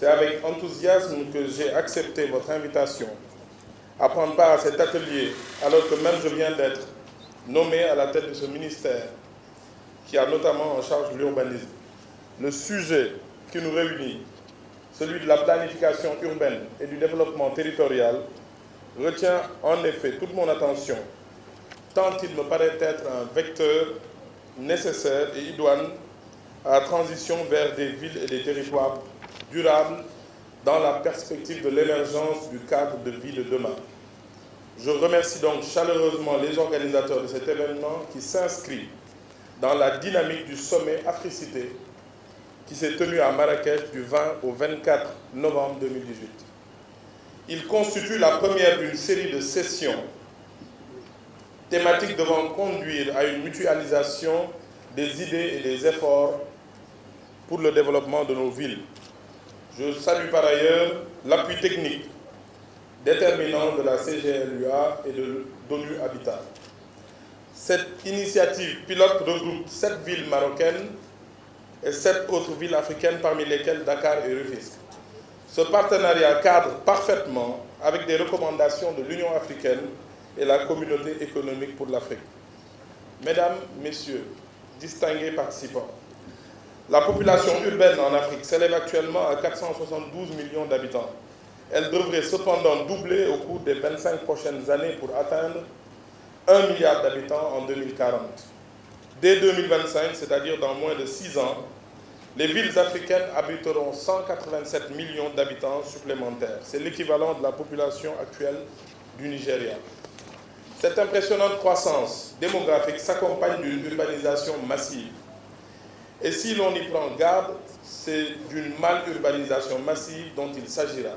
C'est avec enthousiasme que j'ai accepté votre invitation à prendre part à cet atelier, alors que même je viens d'être nommé à la tête de ce ministère qui a notamment en charge l'urbanisme. Le sujet qui nous réunit, celui de la planification urbaine et du développement territorial, retient en effet toute mon attention, tant il me paraît être un vecteur nécessaire et idoine à la transition vers des villes et des territoires durables dans la perspective de l'émergence du cadre de vie de demain. Je remercie donc chaleureusement les organisateurs de cet événement qui s'inscrit dans la dynamique du sommet Africité qui s'est tenu à Marrakech du 20 au 24 novembre 2018. Il constitue la première d'une série de sessions thématiques devant conduire à une mutualisation des idées et des efforts pour le développement de nos villes. Je salue par ailleurs l'appui technique déterminant de la CGLUA et de l'ONU Habitat. Cette initiative pilote regroupe 7 villes marocaines et 7 autres villes africaines, parmi lesquelles Dakar et Rufisque. Ce partenariat cadre parfaitement avec des recommandations de l'Union africaine et la Communauté économique pour l'Afrique. Mesdames, Messieurs, distingués participants, la population urbaine en Afrique s'élève actuellement à 472 millions d'habitants. Elle devrait cependant doubler au cours des 25 prochaines années pour atteindre 1 milliard d'habitants en 2040. Dès 2025, c'est-à-dire dans moins de 6 ans, les villes africaines habiteront 187 millions d'habitants supplémentaires. C'est l'équivalent de la population actuelle du Nigeria. Cette impressionnante croissance démographique s'accompagne d'une urbanisation massive. Et si l'on y prend garde, c'est d'une mal-urbanisation massive dont il s'agira,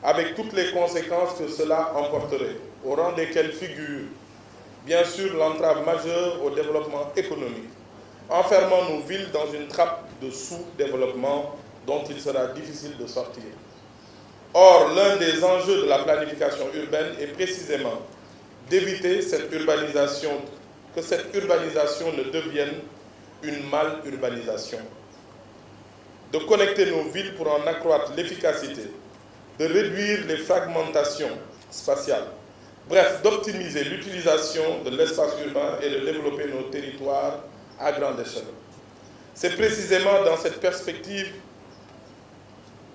avec toutes les conséquences que cela emporterait, au rang desquelles figure, bien sûr, l'entrave majeure au développement économique, enfermant nos villes dans une trappe de sous-développement dont il sera difficile de sortir. Or, l'un des enjeux de la planification urbaine est précisément d'éviter que cette urbanisation ne devienne une mal-urbanisation, de connecter nos villes pour en accroître l'efficacité, de réduire les fragmentations spatiales, bref, d'optimiser l'utilisation de l'espace urbain et de développer nos territoires à grande échelle. C'est précisément dans cette perspective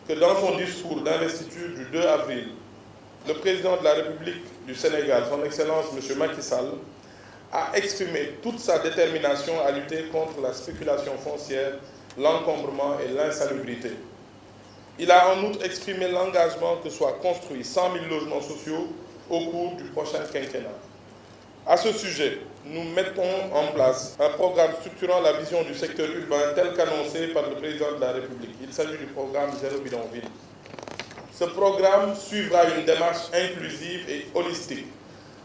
que dans son discours d'investiture du 2 avril, le président de la République du Sénégal, son Excellence M. Macky Sall, a exprimé toute sa détermination à lutter contre la spéculation foncière, l'encombrement et l'insalubrité. Il a en outre exprimé l'engagement que soient construits 100 000 logements sociaux au cours du prochain quinquennat. À ce sujet, nous mettons en place un programme structurant la vision du secteur urbain tel qu'annoncé par le président de la République. Il s'agit du programme Zéro bidonville. Ce programme suivra une démarche inclusive et holistique,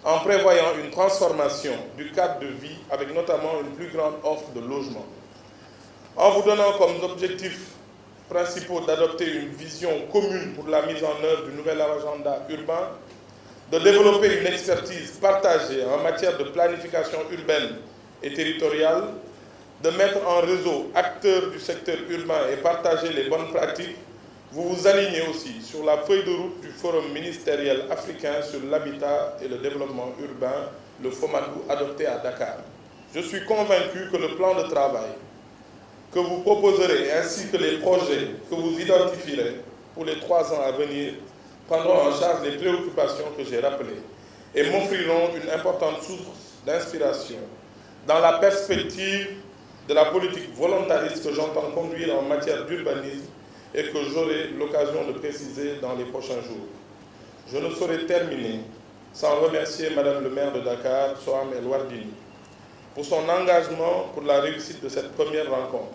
en prévoyant une transformation du cadre de vie avec notamment une plus grande offre de logement. En vous donnant comme objectif principaux d'adopter une vision commune pour la mise en œuvre du nouvel agenda urbain, de développer une expertise partagée en matière de planification urbaine et territoriale, de mettre en réseau acteurs du secteur urbain et partager les bonnes pratiques, vous vous alignez aussi sur la feuille de route du Forum ministériel africain sur l'habitat et le développement urbain, le FOMADou, adopté à Dakar. Je suis convaincu que le plan de travail que vous proposerez ainsi que les projets que vous identifierez pour les 3 ans à venir prendront en charge les préoccupations que j'ai rappelées et m'offriront une importante source d'inspiration dans la perspective de la politique volontariste que j'entends conduire en matière d'urbanisme et que j'aurai l'occasion de préciser dans les prochains jours. Je ne saurais terminer sans remercier Madame le maire de Dakar, Soham El Wardini, pour son engagement pour la réussite de cette première rencontre.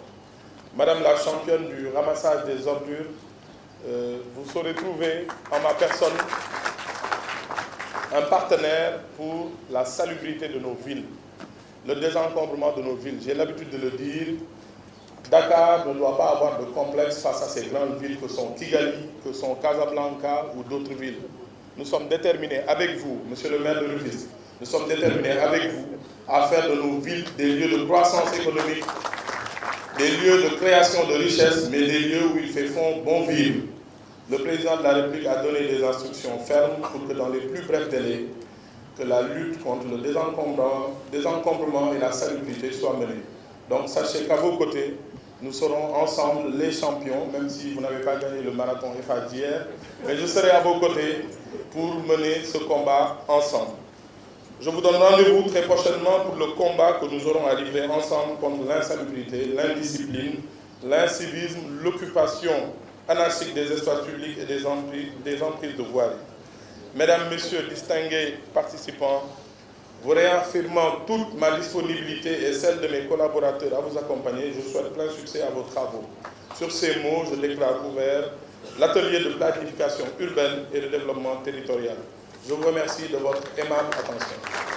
Madame la championne du ramassage des ordures, vous saurez trouver en ma personne un partenaire pour la salubrité de nos villes, le désencombrement de nos villes. J'ai l'habitude de le dire, Dakar ne doit pas avoir de complexe face à ces grandes villes que sont Kigali, que sont Casablanca ou d'autres villes. Nous sommes déterminés avec vous, Monsieur le maire de Rufisque, nous sommes déterminés avec vous à faire de nos villes des lieux de croissance économique, des lieux de création de richesse, mais des lieux où il fait bon vivre. le président de la République a donné des instructions fermes pour que dans les plus brefs délais, que la lutte contre le désencombrement et la salubrité soit menée. Donc sachez qu'à vos côtés, nous serons ensemble les champions, même si vous n'avez pas gagné le marathon FA d'hier, mais je serai à vos côtés pour mener ce combat ensemble. Je vous donne rendez-vous très prochainement pour le combat que nous aurons à livrer ensemble contre l'insalubrité, l'indiscipline, l'incivisme, l'occupation anarchique des espaces publics et des emprises de voirie. Mesdames, Messieurs, distingués participants, vous réaffirmant toute ma disponibilité et celle de mes collaborateurs à vous accompagner, je souhaite plein succès à vos travaux. Sur ces mots, je déclare ouvert l'atelier de planification urbaine et de développement territorial. Je vous remercie de votre aimable attention.